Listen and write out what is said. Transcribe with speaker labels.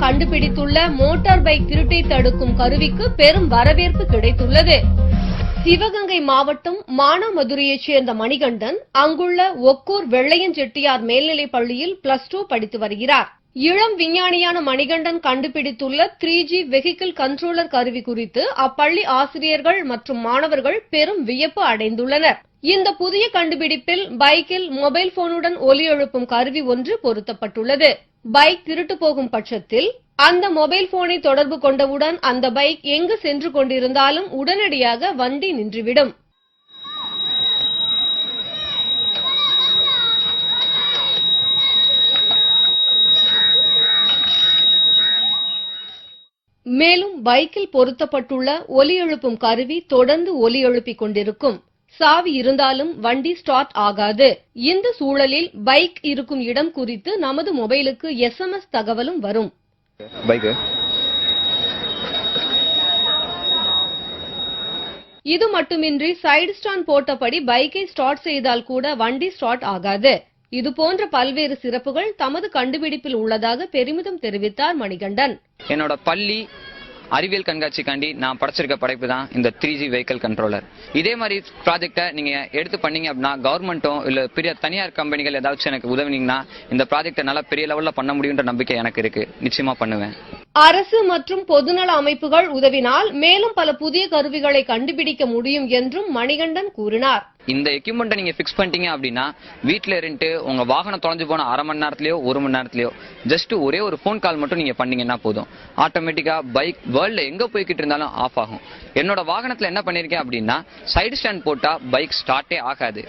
Speaker 1: கண்டுபிடித்துள்ள motor bike திருட்டை தடுக்கும் கருவிக்கு பெரும் வரவேற்பு கிடைத்துள்ளது. சிவகங்கை மாவட்டம் மானாமதுரையைச் சேர்ந்த மணிகண்டன் அங்குள்ள ஒக்கூர் வெள்ளையன் செட்டியார் மேல்நிலைப் பள்ளியில் +2 படித்து வருகிறார். இளம் விஞ்ஞானியான மணிகண்டன் கண்டுபிடித்துள்ள 3G வெஹிக்கிள் கண்ட்ரோலர் கருவி குறித்து அப்பள்ளி ஆசிரியர்கள் மற்றும் மாணவர்கள் பெரும் வியப்பு அடைந்துள்ளனர். இந்த புதிய கண்டுபிடிப்பில் பைக்கில் மொபைல் போனுடன் ஒலி எழுப்பும் கருவி ஒன்று பொருத்தப்பட்டுள்ளது. பைக் திருட்டு போகும் பட்சத்தில் அந்த மொபைல் போனை தொடர்பு கொண்டவுடன் அந்த பைக் எங்கு சென்று கொண்டிருந்தாலும் உடனடியாக வண்டி நின்றுவிடும். மேலும் பைக்கில் பொருத்தப்பட்டுள்ள ஒலி எழுப்பும் கருவி தொடர்ந்து ஒலி எழுப்பிக் கொண்டிருக்கும். சாவி இருந்தாலும் வண்டி ஸ்டார்ட் ஆகாது. இந்த சூழலில் பைக் இருக்கும் இடம் குறித்து நமது மொபைலுக்கு SMS தகவலும் வரும். இது மட்டுமின்றி சைடு ஸ்டாண்ட் போட்டபடி பைக்கை ஸ்டார்ட் செய்தால் கூட வண்டி ஸ்டார்ட் ஆகாது. இதுபோன்ற பல்வேறு சிறப்புகள் தமது கண்டுபிடிப்பில் உள்ளதாக பெருமிதம் தெரிவித்தார் மணிகண்டன்.
Speaker 2: என்னோட பள்ளி அறிவியல் கண்காட்சிக்காண்டி நான் படைச்சிருக்க படைப்பு தான் இந்த 3G வெஹிக்கிள் கண்ட்ரோலர். இதே மாதிரி ப்ராஜெக்டை நீங்க எடுத்து பண்ணீங்க அப்படின்னா கவர்மெண்ட்டும் இல்ல பெரிய தனியார் கம்பெனிகள் ஏதாச்சும் எனக்கு உதவினீங்கன்னா இந்த ப்ராஜெக்டை நல்லா பெரிய லெவல்ல பண்ண முடியுன்ற நம்பிக்கை எனக்கு இருக்கு. நிச்சயமா பண்ணுவேன்.
Speaker 1: அரசு மற்றும் பொதுநல அமைப்புகள் உதவினால் மேலும் பல புதிய கருவிகளை கண்டுபிடிக்க முடியும் என்றும் மணிகண்டன் கூறினார்.
Speaker 2: இந்த எக்யூப்மெண்ட்டை நீங்க பிக்ஸ் பண்ணிட்டீங்க அப்படின்னா வீட்டுல இருந்துட்டு உங்க வாகனம் தொலைஞ்சு போன அரை மணி நேரத்திலயோ 1 மணி நேரத்திலயோ ஜஸ்ட் ஒரே ஒரு போன் கால் மட்டும் நீங்க பண்ணீங்கன்னா போதும், ஆட்டோமேட்டிக்கா பைக் வேர்ல்ட்ல எங்க போய்கிட்டு இருந்தாலும் ஆஃப் ஆகும். என்னோட வாகனத்துல என்ன பண்ணிருக்கேன் அப்படின்னா சைடு ஸ்டாண்ட் போட்டா பைக் ஸ்டார்ட்டே ஆகாது.